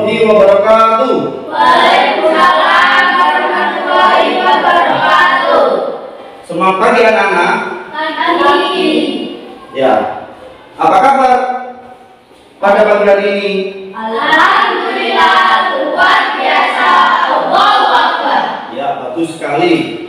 warahmatullahi wabarakatuh. Waalaikumsalam warahmatullahi wabarakatuh. Semangat pagi anak-anak. Pagi. Ya. Apa kabar pada pagi hari ini? Alhamdulillah luar biasa. Allahu Akbar. Ya, bagus sekali.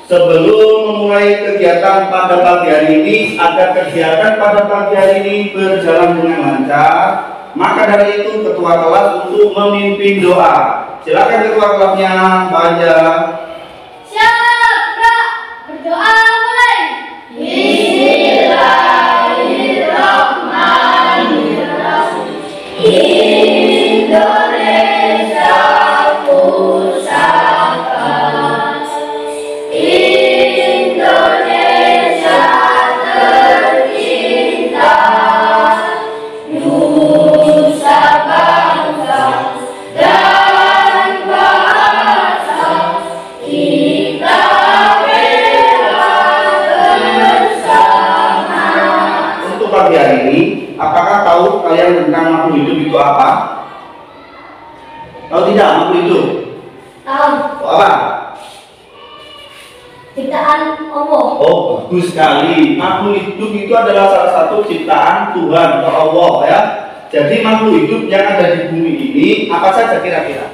Sebelum memulai kegiatan pada pagi hari ini, agar kegiatan pada pagi hari ini berjalan dengan lancar, maka dari itu ketua kelas untuk memimpin doa. Silakan ketua kelasnya, Pak Anja. Siap, Kak. Berdoa mulai. Bismillahirrahmanirrahim. Indonesia pusaka. Indonesia tercinta. Nusa bangsa dan bahasa kita bela bersama. Untuk pagi hari ini, apakah tahu kalian tentang makhluk hidup itu apa? Tahu tidak makhluk hidup? Tahu. Apa? Ciptaan Allah. Oh, bagus sekali. Makhluk hidup itu adalah salah satu ciptaan Tuhan atau Allah ya. Jadi makhluk hidup yang ada di bumi ini apa saja kira-kira?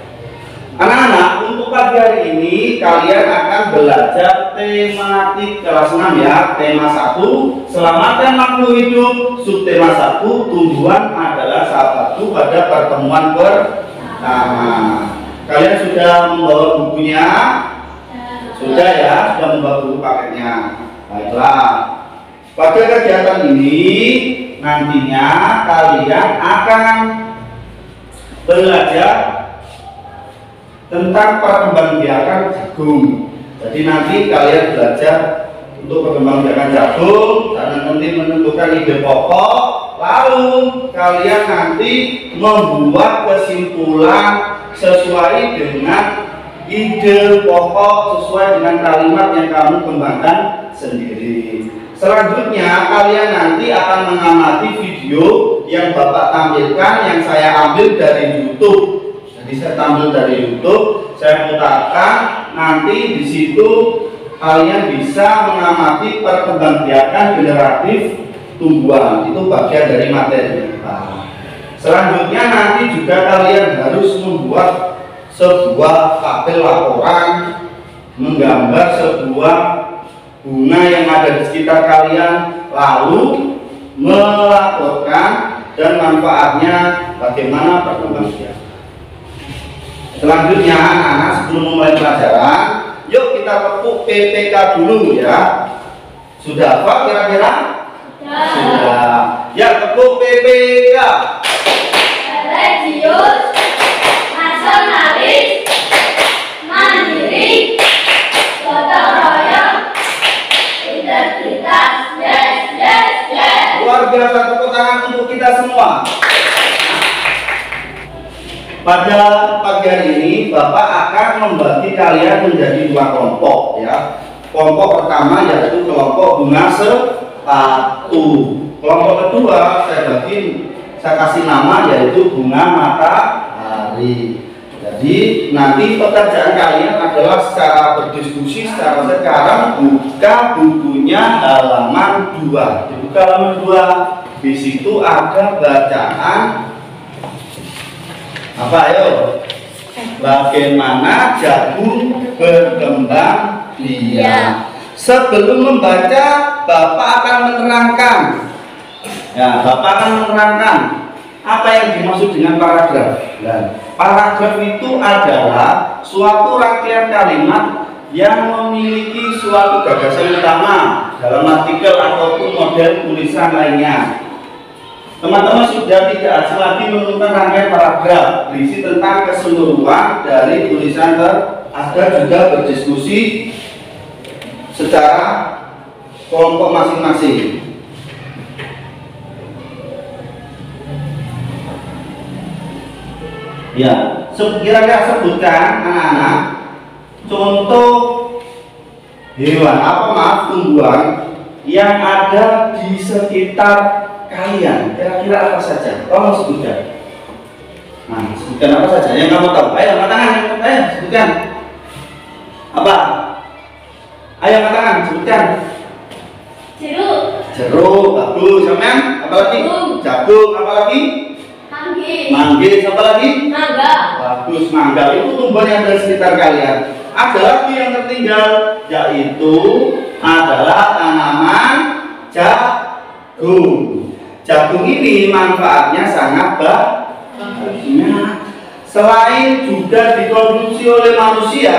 Anak-anak, untuk pagi hari ini kalian akan belajar tematik kelas 6 ya. Tema 1, selamatkan makhluk hidup. Subtema 1, tumbuhan adalah sahabatku pada pertemuan pertama. Kalian sudah membawa bukunya? Sudah ya, sudah membawa buku paketnya. Baiklah. Pada kegiatan ini nantinya kalian akan belajar tentang perkembangbiakan jagung. Jadi nanti kalian belajar untuk perkembangbiakan jagung dan nanti menentukan ide pokok. Lalu kalian nanti membuat kesimpulan sesuai dengan ide pokok, sesuai dengan kalimat yang kamu kembangkan sendiri. Selanjutnya kalian nanti akan mengamati video yang Bapak tampilkan, yang saya ambil dari YouTube. Jadi saya tampil dari YouTube, saya putarkan. Nanti di situ kalian bisa mengamati perkembangbiakan generatif tumbuhan. Itu bagian dari materi kita. Selanjutnya nanti juga kalian harus membuat sebuah tabel laporan, menggambar sebuah bunga yang ada di sekitar kalian, lalu melaporkan dan manfaatnya bagaimana perkembangannya. Selanjutnya anak-anak, sebelum memulai pelajaran, yuk kita tepuk PPK dulu ya. Sudah Pak kira-kira? Sudah. Ya, tepuk PPK. Religius, nasionalis, mandiri, gotong royong, integritas, yes. Luar biasa, tepuk tangan untuk kita semua. Pada pagi hari ini Bapak akan membagi kalian menjadi 2 kelompok ya. Kelompok pertama yaitu kelompok bunga sepatu. Kelompok kedua saya kasih nama yaitu bunga matahari. Jadi nanti pekerjaan kalian adalah secara berdiskusi. Sekarang buka bukunya halaman 2. Dibuka halaman 2. Di situ ada bacaan apa ayo? Bagaimana jagung berkembang biak. Sebelum membaca, Bapak akan menerangkan. Ya, Bapak akan menerangkan apa yang dimaksud dengan paragraf. Dan paragraf itu adalah suatu rangkaian kalimat yang memiliki suatu gagasan utama dalam artikel ataupun model tulisan lainnya. Teman-teman sudah tidak asing lagi menemukan rangkaian paragraf berisi tentang keseluruhan dari tulisan ada juga berdiskusi secara kelompok masing-masing. Ya, kira-kira sebutkan anak-anak contoh hewan tumbuhan yang ada di sekitar kalian. Kira-kira apa saja? Tolong sebutkan. Nah, sebutkan apa saja yang kamu tahu. Ayo angkat tangan, ayo sebutkan. Apa? Ayo angkat tangan, sebutkan. Jeruk. Jeruk, bagus. Sampean apa lagi? Jagung, apa lagi? Manggis. Manggis, apa lagi? Mangga. Bagus, mangga. Itu tumbuhan yang ada di sekitar kalian. Ada lagi yang tertinggal, yaitu adalah tanaman jagung. Jagung ini manfaatnya sangat banyak. Selain juga dikonsumsi oleh manusia,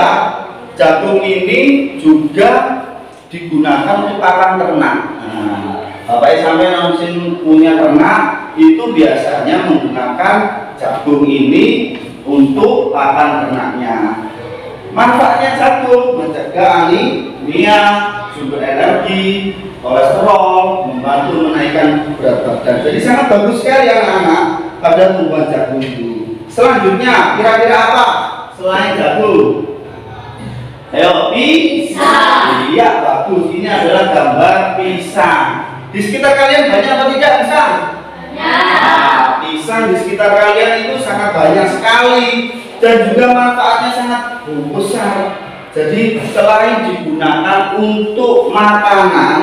jagung ini juga digunakan untuk pakan ternak. Nah, Bapak sampai langsung punya ternak itu biasanya menggunakan jagung ini untuk pakan ternaknya. Manfaatnya jagung mencegah anemia, sumber energi, kolesterol, membantu menaikkan berat badan. Jadi sangat bagus sekali anak-anak pada tumbuhan jagung itu. Selanjutnya kira-kira apa selain jagung? Ayo, pisang. Iya, bagus. Ini adalah gambar pisang. Di sekitar kalian banyak atau tidak pisang? Nah, pisang di sekitar kalian itu sangat banyak sekali dan juga manfaatnya sangat besar. Jadi selain digunakan untuk makanan,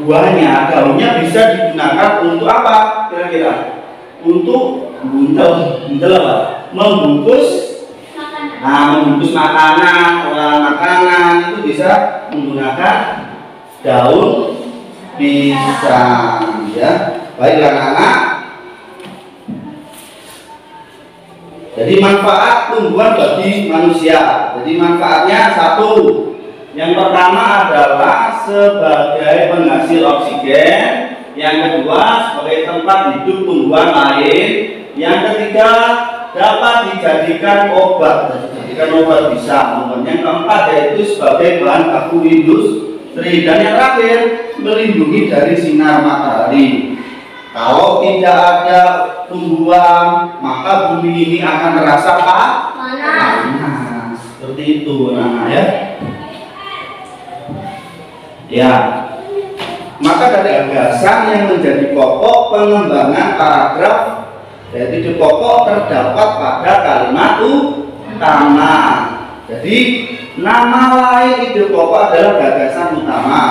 buahnya, daunnya bisa digunakan untuk apa? Kira-kira? Untuk buntel apa? Membungkus. Nah, membungkus makanan, olahan makanan itu bisa menggunakan daun pisang, ya. Baiklah anak-anak. Jadi manfaat tumbuhan bagi manusia. Jadi manfaatnya satu. Yang pertama adalah sebagai penghasil oksigen. Yang kedua sebagai tempat hidup tumbuhan lain. Yang ketiga dapat dijadikan obat. Dijadikan obat bisa. Yang keempat yaitu sebagai bahan baku industri. Dan yang terakhir melindungi dari sinar matahari. Kalau tidak ada tumbuhan, maka bumi ini akan terasa panas. Seperti itu, nah ya. Ya. Maka dari gagasan yang menjadi pokok pengembangan paragraf, yaitu di pokok terdapat pada kalimat utama. Jadi nama lain ide pokok adalah gagasan utama.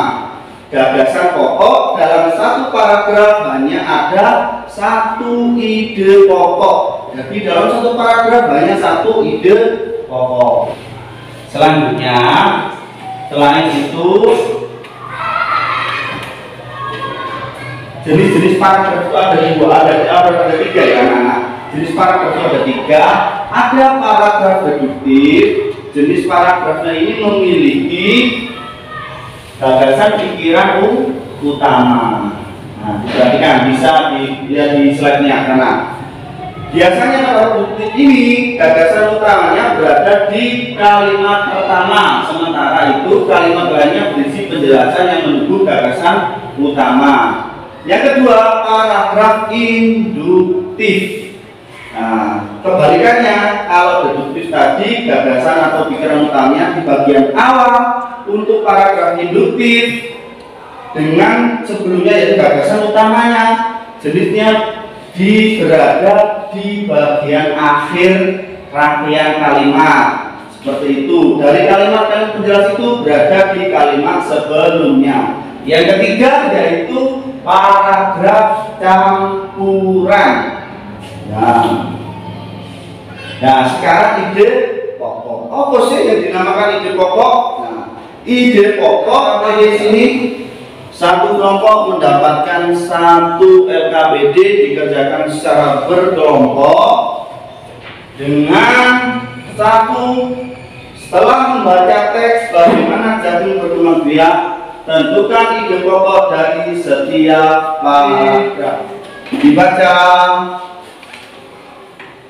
Gagasan pokok dalam satu paragraf hanya ada satu ide pokok. Jadi dalam satu paragraf hanya satu ide pokok. Selanjutnya, selain itu jenis-jenis paragraf itu ada dua, ada tiga ya anak-anak. Jenis paragraf itu ada tiga. Ada paragraf deduktif. Jenis paragrafnya ini memiliki gagasan pikiran utama. Nah, diperhatikan, bisa dilihat di slide-nya karena biasanya paragraf deduktif ini gagasan utamanya berada di kalimat pertama, sementara itu kalimat lainnya berisi penjelasan yang mendukung gagasan utama. Yang kedua, paragraf induktif. Nah, kebalikannya, kalau deduktif tadi gagasan atau pikiran utamanya di bagian awal, untuk paragraf induktif dengan sebelumnya yaitu gagasan utamanya, jenisnya berada di bagian akhir rangkaian kalimat. Seperti itu. Dari kalimat penjelas itu berada di kalimat sebelumnya. Yang ketiga yaitu paragraf campuran. Nah, sekarang ide pokok. Apa sih yang dinamakan ide pokok? Nah, ide pokok di sini satu kelompok mendapatkan satu LKPD dikerjakan secara berkelompok dengan satu. Setelah membaca teks bagaimana jagung berkembang biak, tentukan ide pokok dari setiap paragraf. Dibaca.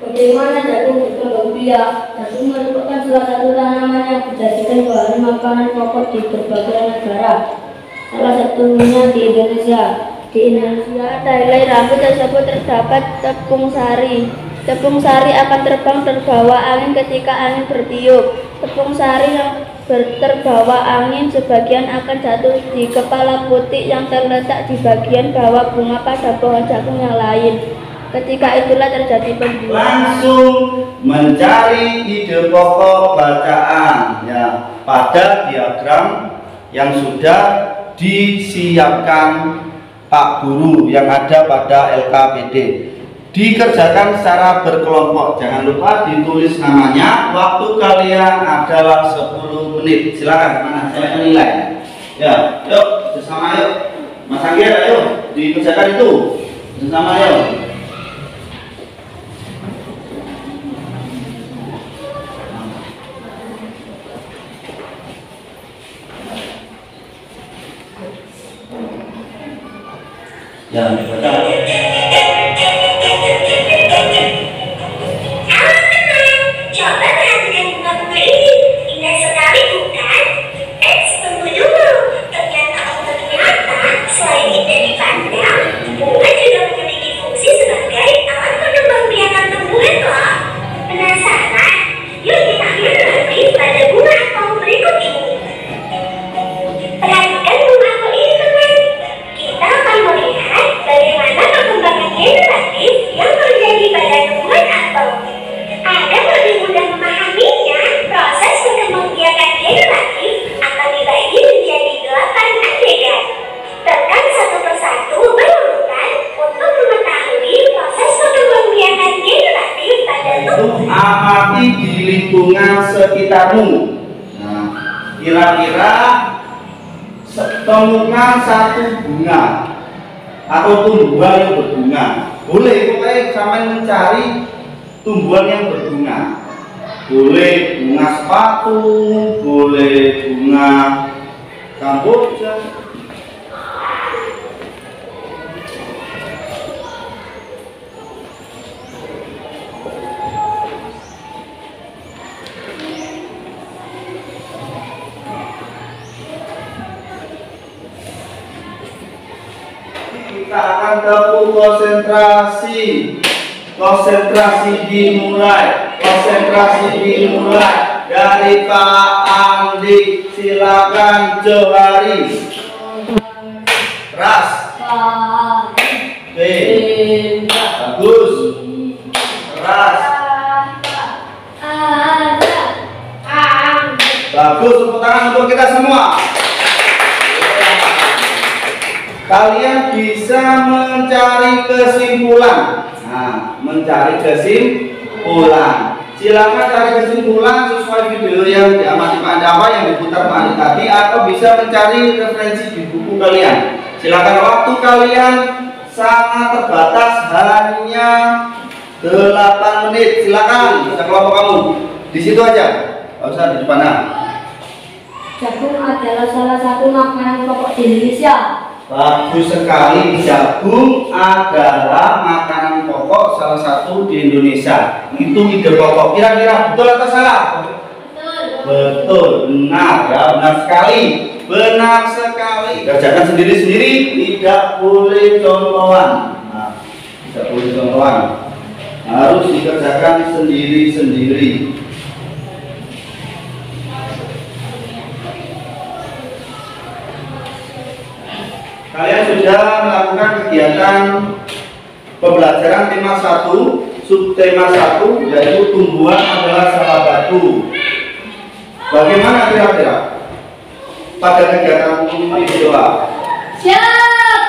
Bagaimana jagung berkembang biak? Jagung merupakan salah satu tanaman yang dijadikan bahan makanan pokok di berbagai negara. Salah satunya di Indonesia. Di Indonesia, helai rambut tersebut terdapat tepung sari. Tepung sari akan terbang terbawa angin ketika angin bertiup. Tepung sari yang terbawa angin sebagian akan jatuh di kepala putik yang terletak di bagian bawah bunga pada pohon jagung yang lain. Ketika itulah terjadi pembunuhan. Langsung mencari ide pokok bacaan ya pada diagram yang sudah disiapkan Pak Guru yang ada pada LKPD. Dikerjakan secara berkelompok. Jangan lupa ditulis namanya. Waktu kalian adalah 10 menit. Silakan mana saya menilai. Ya, yuk bersama yuk. Mas Angger, ayo dikerjakan itu bersama yuk. Ya, baca. Coba perhatikan bunga-bunga ini. Indah sekali bukan? Tunggu dulu. Ternyata selain indah dipandang, bunga juga memiliki fungsi sebagai alat pengembangan biakan tumbuhan loh. Penasaran? Yuk kita lihat lagi pada bunga apel berikut ini. Perhatikan bunga apel ini teman. Kita akan melihat bagaimana perkembangan generatif yang terjadi pada tumbuhan apel. Agar lebih mudah memahaminya, proses perkembangbiakan generatif akan dibagi menjadi 8 adegan. Tekan satu persatu berurutan untuk mengetahui proses perkembangbiakan generatif pada tumbuhan. Amati di lingkungan sekitarmu. Nah, kira-kira temukan satu bunga atau tumbuhan yang berbunga. Boleh pokoknya sampai mencari tumbuhan yang berbunga. Boleh bunga sepatu, boleh bunga kamboja. Kita akan gabung konsentrasi. Konsentrasi dimulai dari Pak Andi. Silakan Johari. Ras. B. Bagus. Ras. Bagus, tepuk tangan untuk kita semua. Kalian bisa mencari kesimpulan. Nah, mencari kesimpulan. Silakan cari kesimpulan sesuai video yang diamati Pak Andi yang diputar Pak Andi tadi, atau bisa mencari referensi di buku kalian. Silakan, waktu kalian sangat terbatas, hanya 8 menit. Silakan, bisa kelompok kamu di situ aja, nggak usah di depan. Jagung adalah salah satu makanan pokok di Indonesia. Bagus sekali, jagung adalah makanan pokok salah satu di Indonesia. Itu ide pokok. Kira-kira betul atau salah? Betul, benar ya, benar sekali. Benar sekali. Kerjakan sendiri-sendiri, tidak boleh contohan. Nah, tidak boleh contohan. Harus dikerjakan sendiri-sendiri. Kalian sudah melakukan kegiatan pembelajaran tema 1, subtema 1, yaitu tumbuhan adalah sahabatku. Bagaimana kira-kira pada kegiatan ini doa? Siap,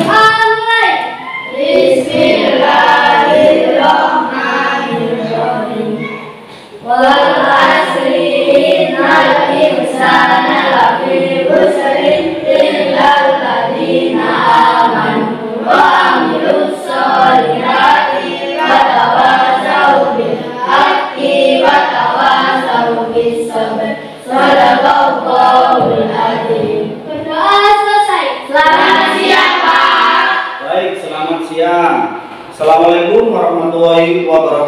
mulai. Bismillahirrahmanirrahim. Wal asri innal insana lafi khusrin illal ladzina amanu wa amilus solihati wa tawassaw bil haqqi wa tawassaw bis sabr. Shadaqallahul adzim. Berdoa selesai. Selamat siang, Pak. Baik, selamat siang. Assalamualaikum warahmatullahi wabarakatuh.